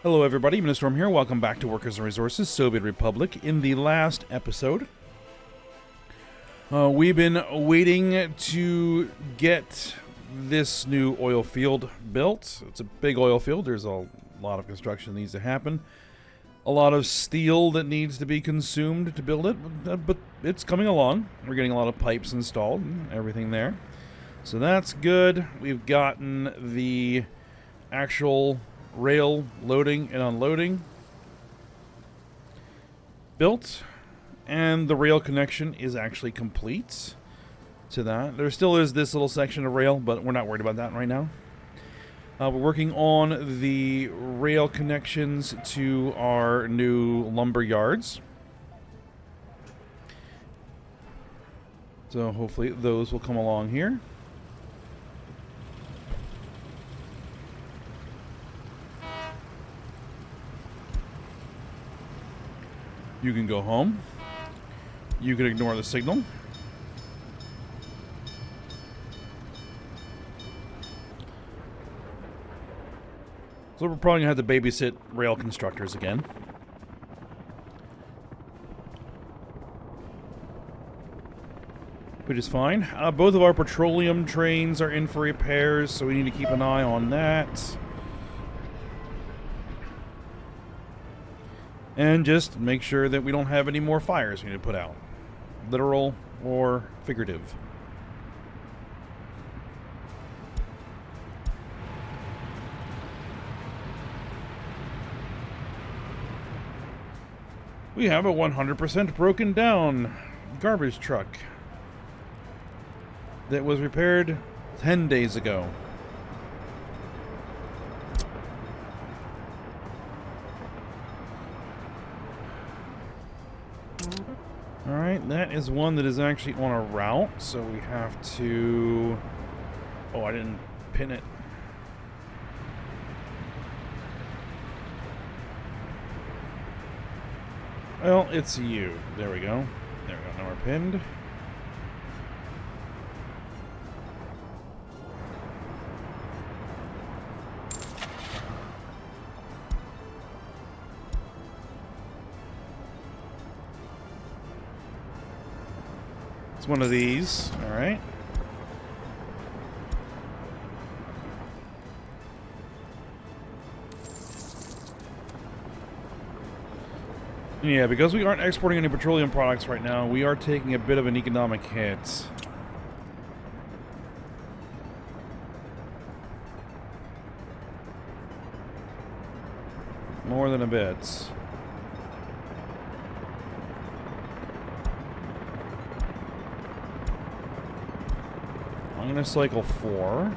Hello everybody, Ministorm here. Welcome back to Workers and Resources, Soviet Republic. In the last episode, we've been waiting to get this new oil field built. It's a big oil field. There's a lot of construction that needs to happen. A lot of steel that needs to be consumed to build it, but it's coming along. We're getting a lot of pipes installed and everything there. So that's good. We've gotten the actual rail loading and unloading built, and the rail connection is actually complete to that. There still is this little section of rail, but we're not worried about that right now. We're working on the rail connections to our new lumber yards, so hopefully those will come along here. You can go home. You can ignore the signal. So we're probably going to have to babysit rail constructors again. Which is fine. Both of our petroleum trains are in for repairs, so we need to keep an eye on that. And just make sure that we don't have any more fires we need to put out. Literal or figurative. We have a 100% broken down garbage truck that was repaired 10 days ago. Alright, that is one that is actually on a route, so we have to... Oh, I didn't pin it. Well, it's you. There we go. There we go, now we're pinned. It's one of these, alright. Yeah, because we aren't exporting any petroleum products right now, we are taking a bit of an economic hit. More than a bit. I'm going to cycle 4.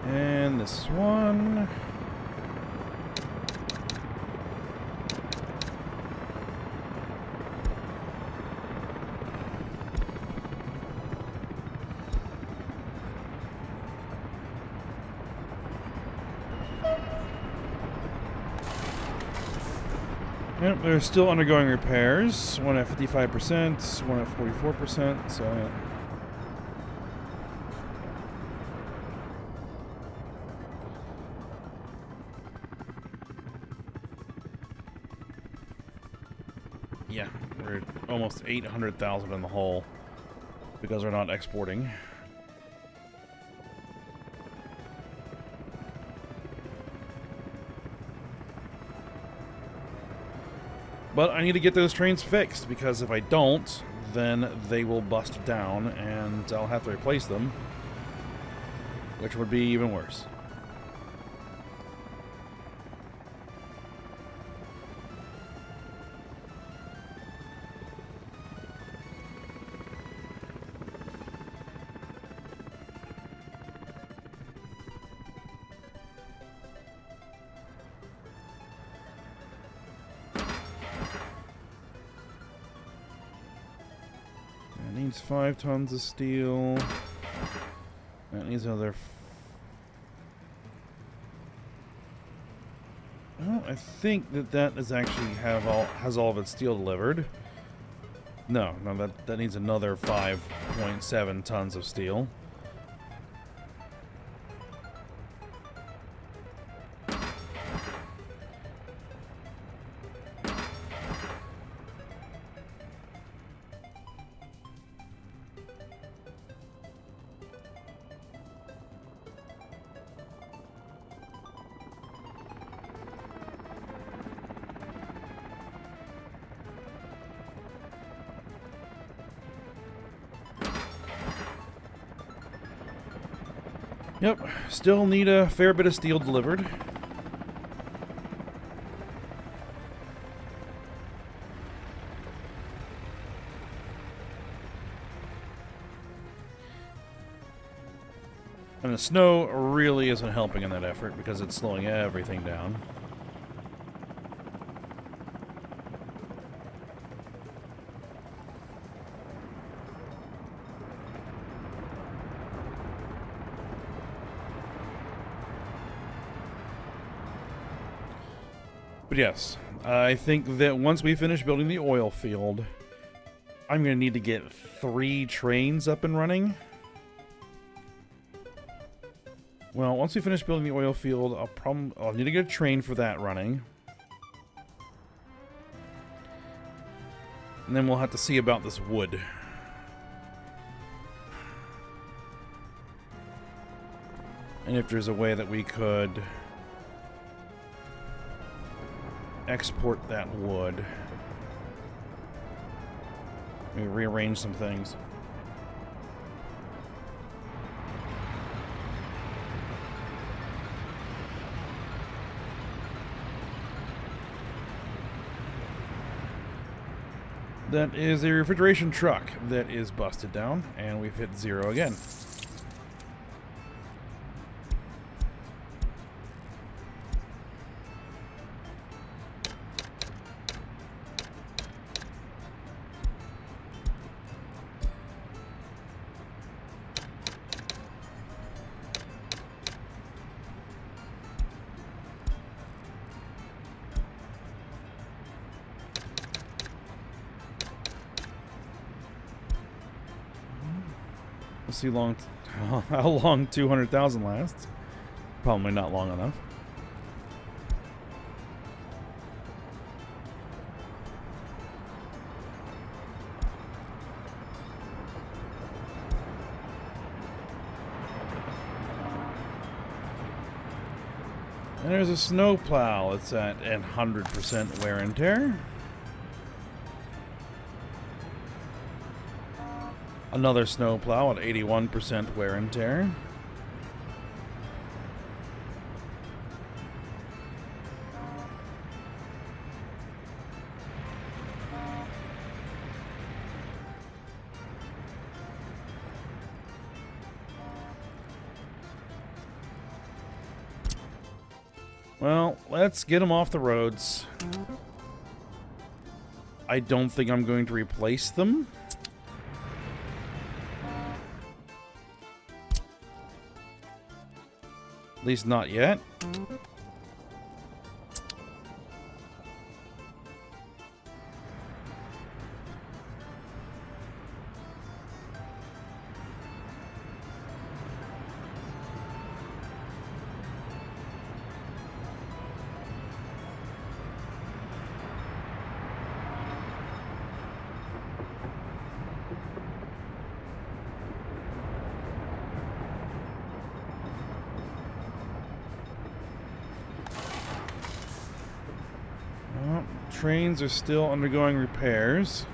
And this one. Yep, they're still undergoing repairs. One at 55%, one at 44%, so yeah. Yeah, we're almost 800,000 in the hole because we're not exporting. But I need to get those trains fixed, because if I don't, then they will bust down and I'll have to replace them, which would be even worse. needs 5 tons of steel. That needs another... Well, I think that is actually has all of its steel delivered. No, that needs another 5.7 tons of steel. Yep, still need a fair bit of steel delivered. And the snow really isn't helping in that effort because it's slowing everything down. But yes, I think that once we finish building the oil field, I'm going to need to get 3 trains up and running. Well, once we finish building the oil field, I'll need to get a train for that running. And then we'll have to see about this wood. And if there's a way that we could export that wood. Let me rearrange some things. That is a refrigeration truck that is busted down, and we've hit 0 again. Let's see how long 200,000 lasts. Probably not long enough. And there's a snowplow. It's at 100% wear and tear. Another snowplow at 81% wear and tear. Well, let's get them off the roads. I don't think I'm going to replace them. At least not yet. Trains are still undergoing repairs.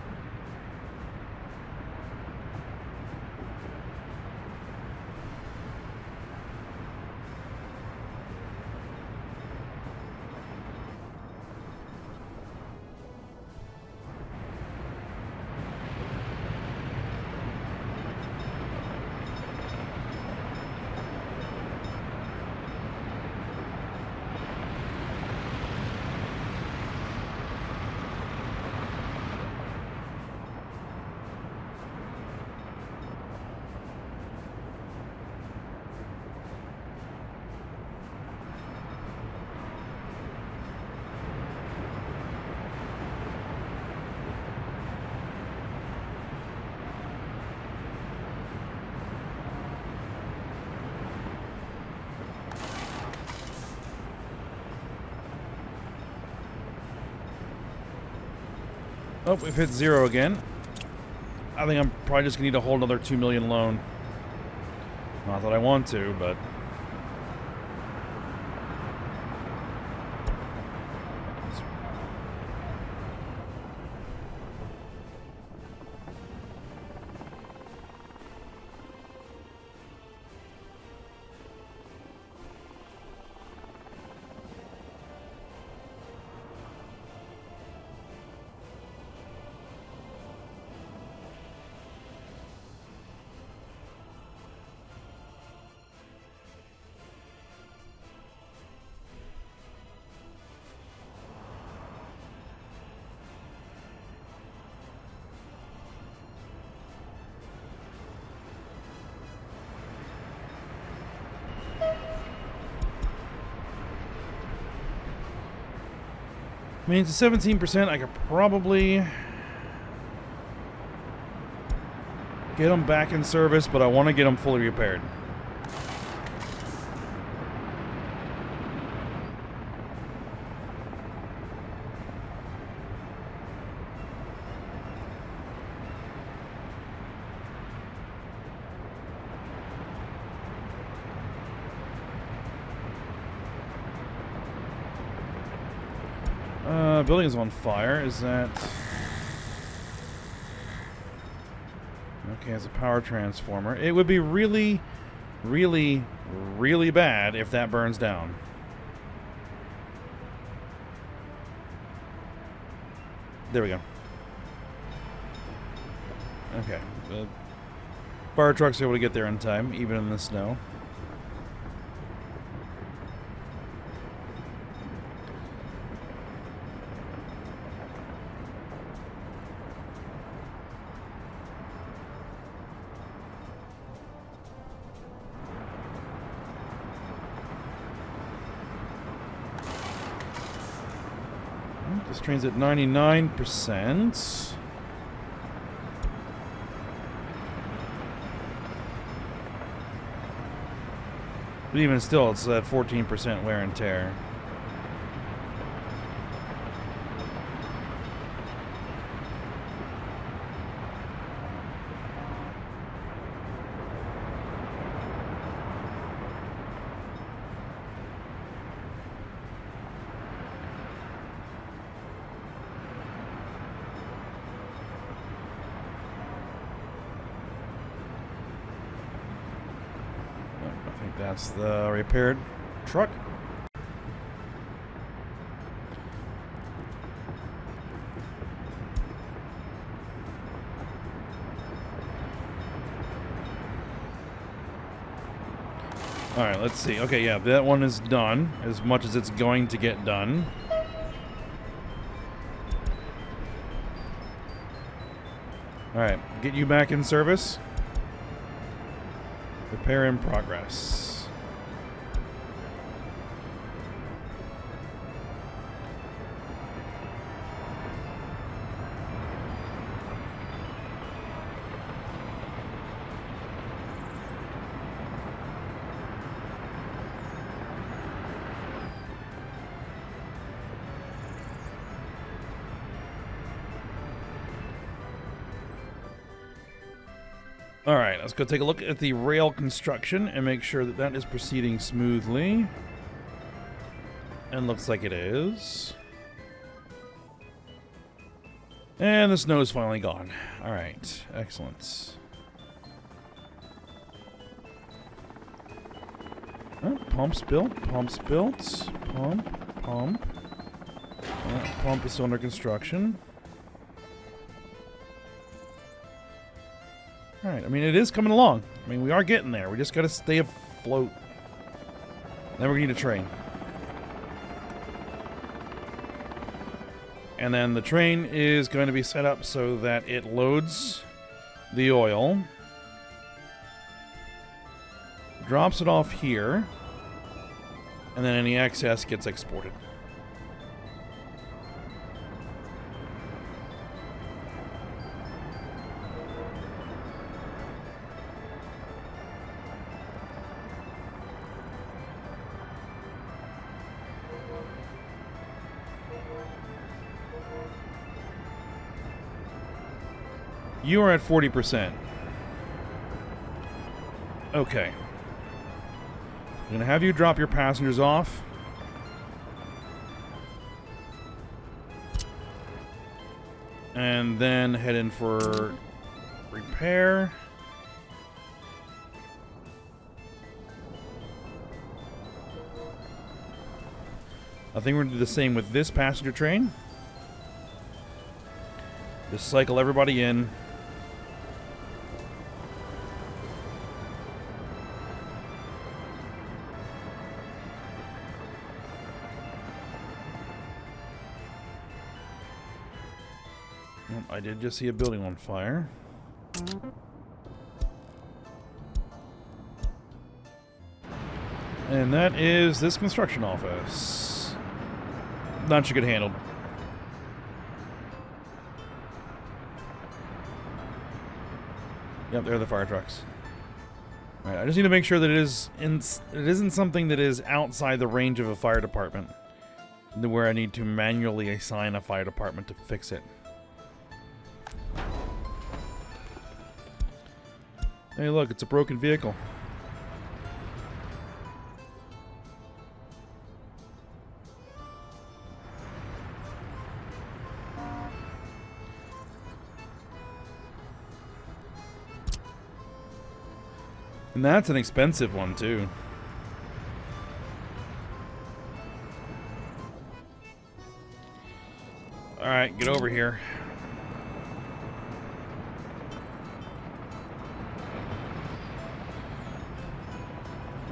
Oh, we've hit 0 again. I think I'm probably just going to need to hold another 2 million loan. Not that I want to, but... I mean, it's 17%. I could probably get them back in service, but I want to get them fully repaired. Building is on fire. Is that... Okay, it's a power transformer. It would be really, really, really bad if that burns down. There we go. Okay. The fire truck's able to get there in time, even in the snow. This train's at 99%. But even still, it's at 14% wear and tear. That's the repaired truck. All right, let's see. Okay, yeah, that one is done as much as it's going to get done. All right, get you back in service. Repair in progress. All right, let's go take a look at the rail construction and make sure that that is proceeding smoothly. And looks like it is. And the snow is finally gone. All right, excellent. Oh, pumps built, pumps built, pump. Pump is still under construction. Alright, I mean, it is coming along. I mean, we are getting there. We just got to stay afloat. Then we're going to need a train. And then the train is going to be set up so that it loads the oil, drops it off here, and then any excess gets exported. You are at 40%. Okay. I'm going to have you drop your passengers off. And then head in for repair. I think we're going to do the same with this passenger train. Just cycle everybody in. I did just see a building on fire. And that is this construction office. Not should get handled. Yep, there are the fire trucks. Alright, I just need to make sure that it isn't something that is outside the range of a fire department, where I need to manually assign a fire department to fix it. Hey, look, it's a broken vehicle. And that's an expensive one, too. Alright, get over here.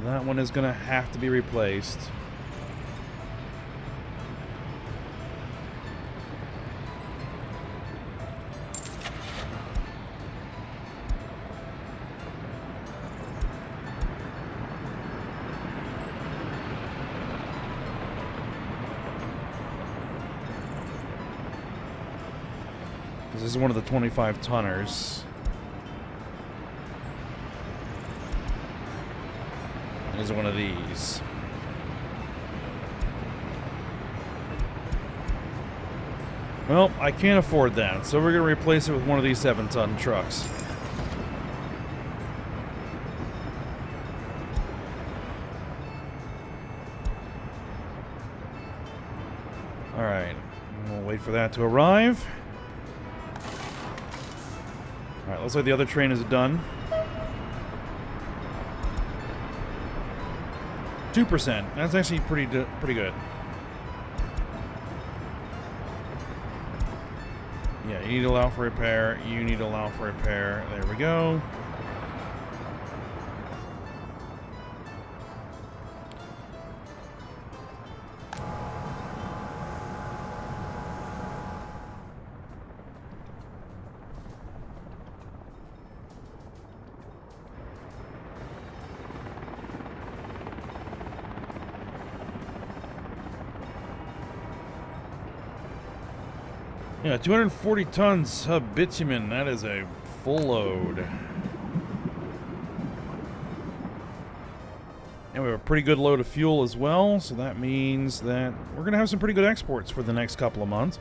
That one is going to have to be replaced. This is one of the 25 tonners. Is one of these. Well, I can't afford that, so we're going to replace it with one of these 7-ton trucks. Alright, we'll wait for that to arrive. Alright, looks like the other train is done. 2%. That's actually pretty good. Yeah, you need to allow for repair. You need to allow for repair. There we go. Yeah, 240 tons of bitumen. That is a full load. And we have a pretty good load of fuel as well, so that means that we're going to have some pretty good exports for the next couple of months.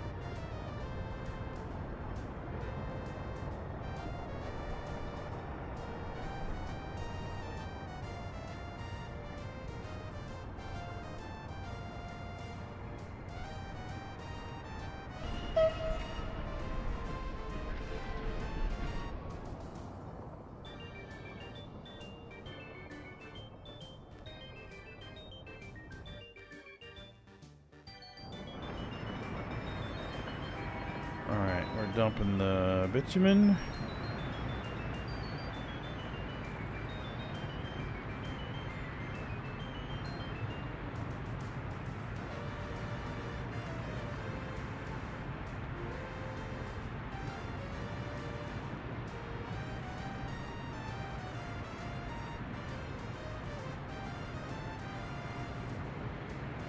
Alright, we're dumping the bitumen.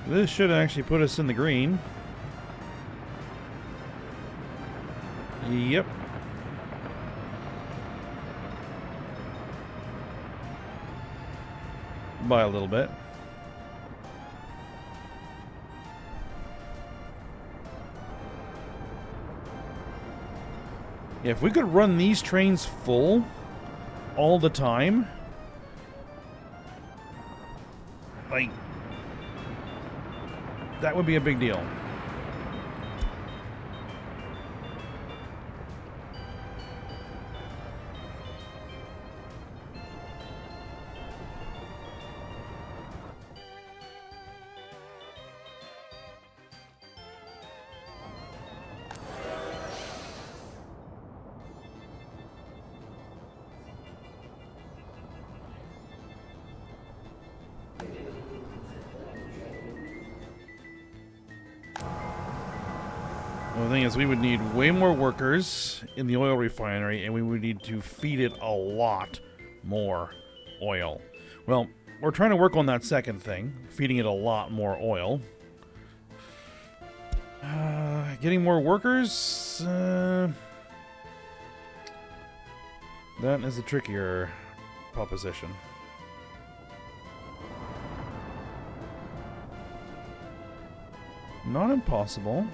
This should actually put us in the green. Yep. By a little bit. Yeah, if we could run these trains full all the time, like, that would be a big deal. The thing is, we would need way more workers in the oil refinery, and we would need to feed it a lot more oil. Well, we're trying to work on that second thing, feeding it a lot more oil. Getting more workers? That is a trickier proposition. Not impossible.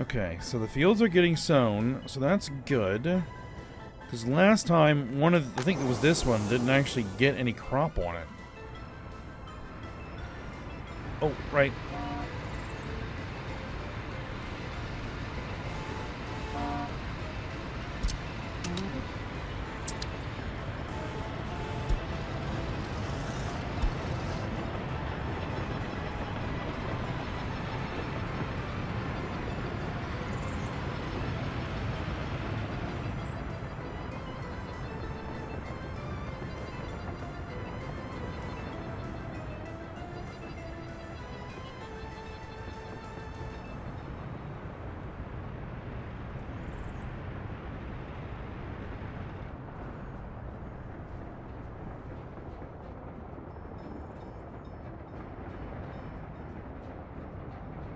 Okay, so the fields are getting sown, so that's good. Because last time, I think it was this one, didn't actually get any crop on it. Oh, right.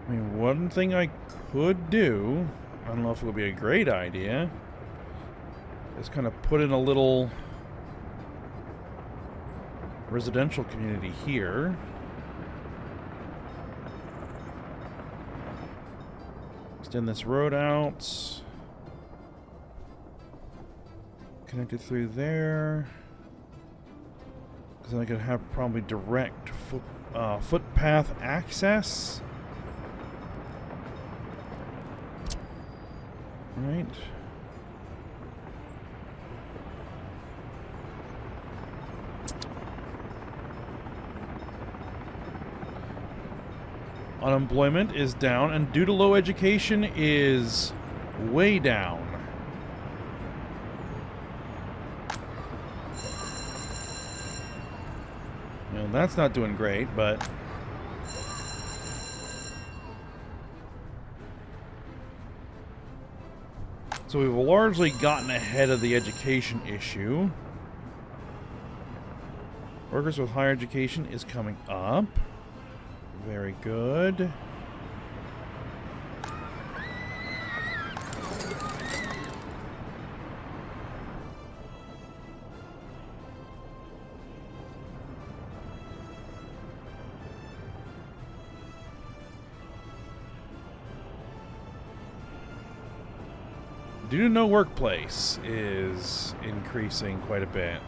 I mean, one thing I could do, I don't know if it would be a great idea, is kind of put in a little residential community here. Extend this road out. Connect it through there. Because then I could have probably direct footpath access. Right. Unemployment is down, and due to low education is way down. Well, that's not doing great, but so we've largely gotten ahead of the education issue. Workers with higher education is coming up. Very good. Due to no workplace is increasing quite a bit.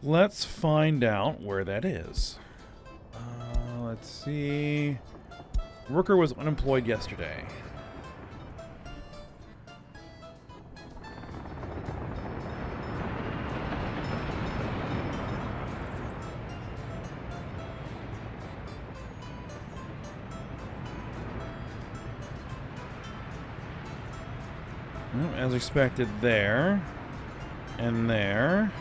Let's find out where that is. Let's see. Worker was unemployed yesterday. Well, as expected there. And there.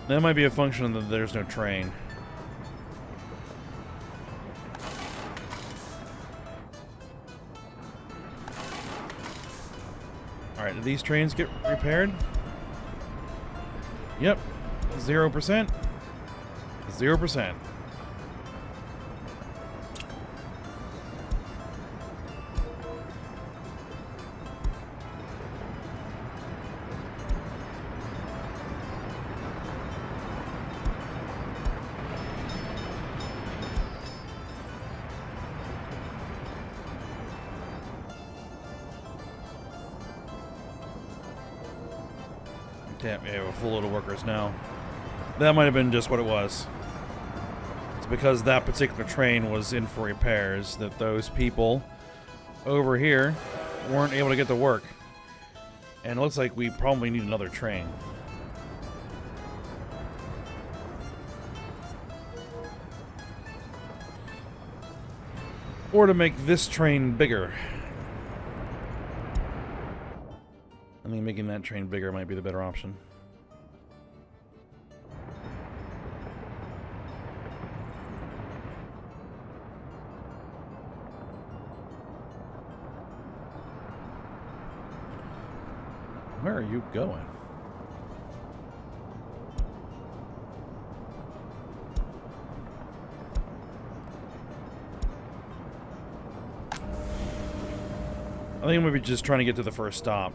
That might be a function that there's no train. Alright, do these trains get repaired? Yep. 0%. 0%. Yeah, we have a full load of workers now. That might have been just what it was. It's because that particular train was in for repairs that those people over here weren't able to get to work. And it looks like we probably need another train. Or to make this train bigger. I think making that train bigger might be the better option. Where are you going? I think maybe just trying to get to the first stop.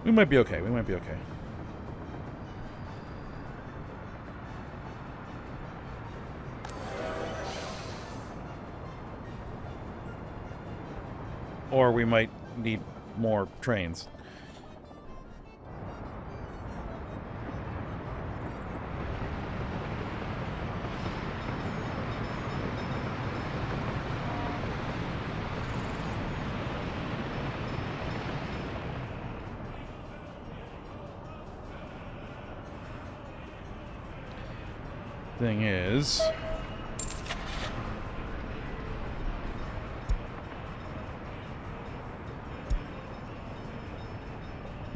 We might be okay. We might be okay. Or we might need more trains. Thing is,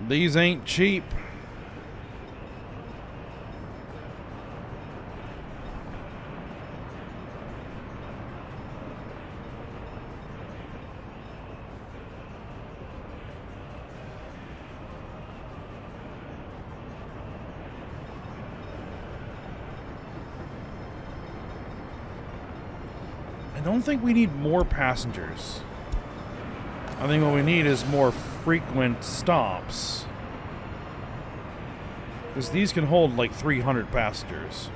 these ain't cheap. I don't think we need more passengers. I think what we need is more frequent stops. Because these can hold like 300 passengers.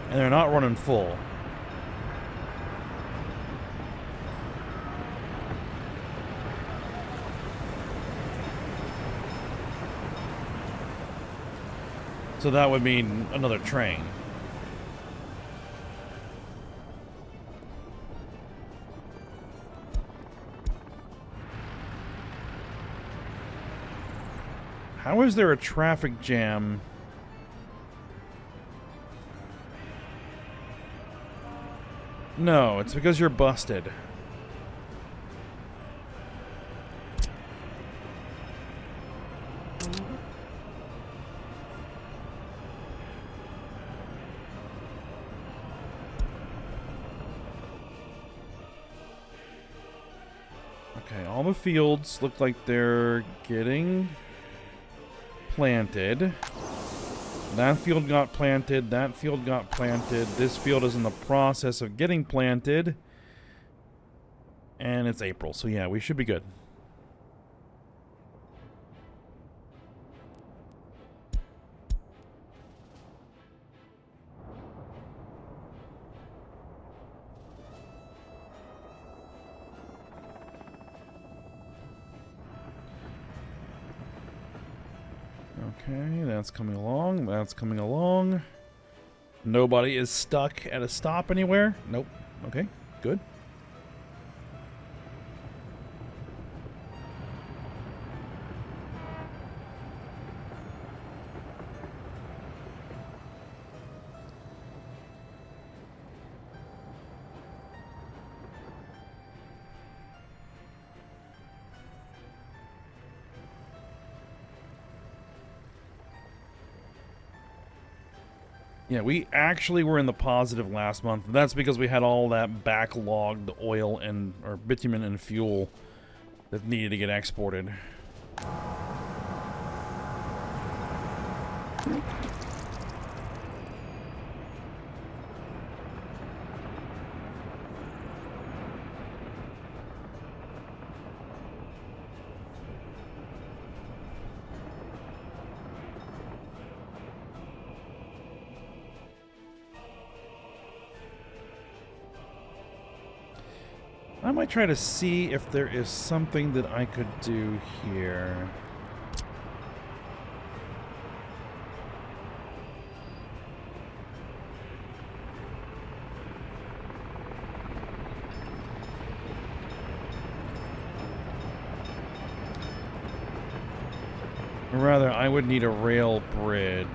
And they're not running full. So that would mean another train. How is there a traffic jam? No, it's because you're busted. Okay, all the fields look like they're getting planted. That field got planted. That field got planted. This field is in the process of getting planted. And it's April, so yeah, we should be good. Okay, that's coming along. That's coming along. Nobody is stuck at a stop anywhere. Nope. Okay, good. Yeah, we actually were in the positive last month. That's because we had all that backlogged oil and or bitumen and fuel that needed to get exported. I might try to see if there is something that I could do here. Or rather, I would need a rail bridge.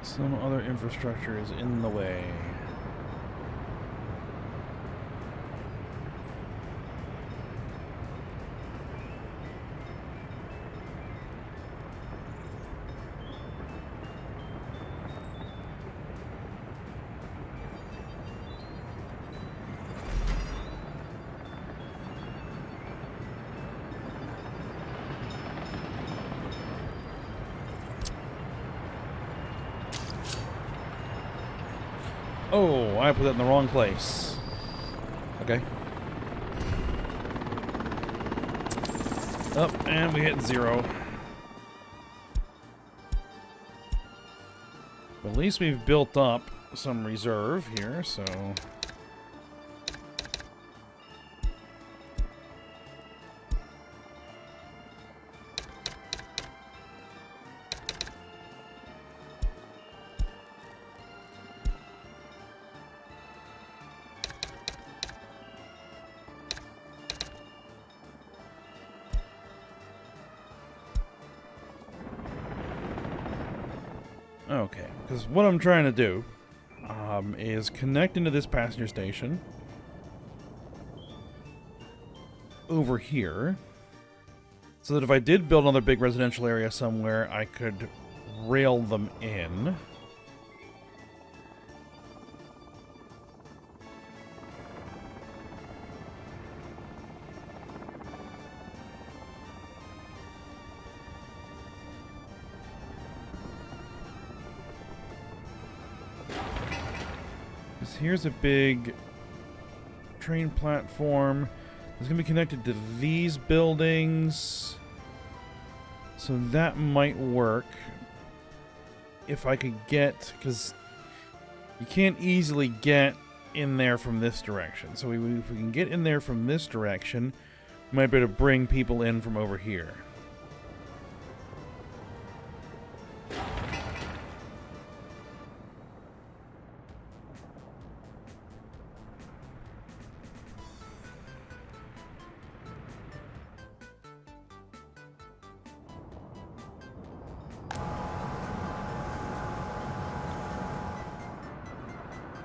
Some other infrastructure is in the way. Oh, I put that in the wrong place. Okay. Up, and we hit 0. But at least we've built up some reserve here, so... Okay, because what I'm trying to do is connect into this passenger station over here, so that if I did build another big residential area somewhere, I could rail them in. Here's a big train platform. It's going to be connected to these buildings. So that might work. If I could get... because you can't easily get in there from this direction. So if we can get in there from this direction, we might be able to bring people in from over here.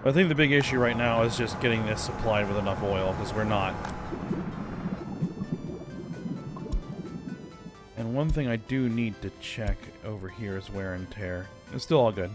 I think the big issue right now is just getting this supplied with enough oil, because we're not. And one thing I do need to check over here is wear and tear. It's still all good.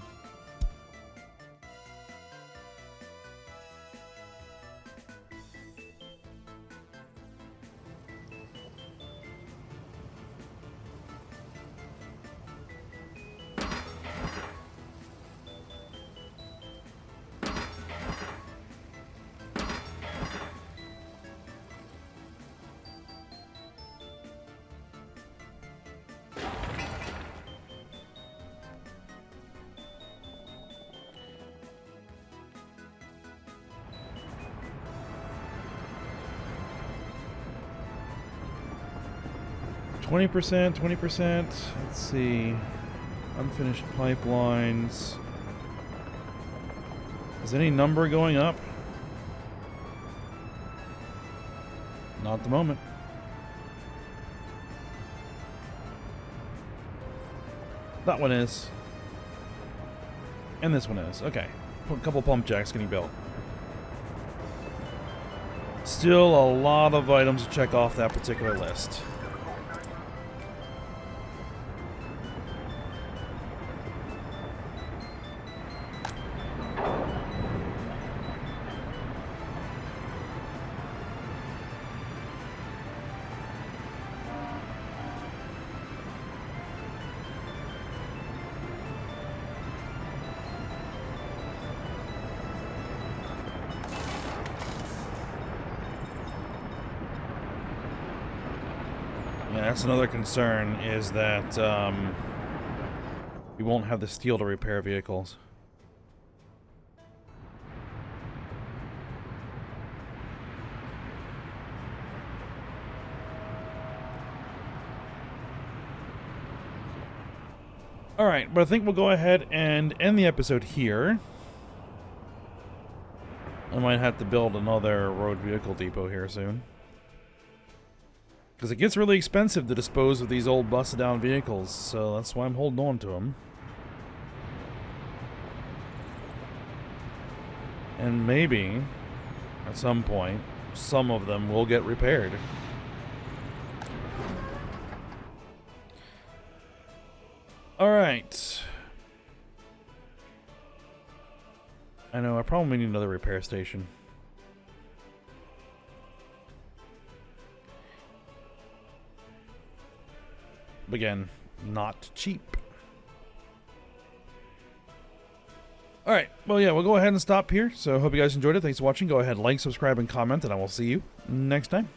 $20%, 20%. Let's see. Unfinished pipelines. Is any number going up? Not at the moment. That one is. And this one is. Okay. A couple pump jacks getting built. Still a lot of items to check off that particular list. Yeah, that's another concern, is that we won't have the steel to repair vehicles. Alright, but I think we'll go ahead and end the episode here. I might have to build another road vehicle depot here soon. Because it gets really expensive to dispose of these old busted down vehicles, so that's why I'm holding on to them. And maybe, at some point, some of them will get repaired. Alright. I know, I probably need another repair station. Again, not cheap. Alright, well yeah, we'll go ahead and stop here. So I hope you guys enjoyed it. Thanks for watching. Go ahead, like, subscribe, and comment, and I will see you next time.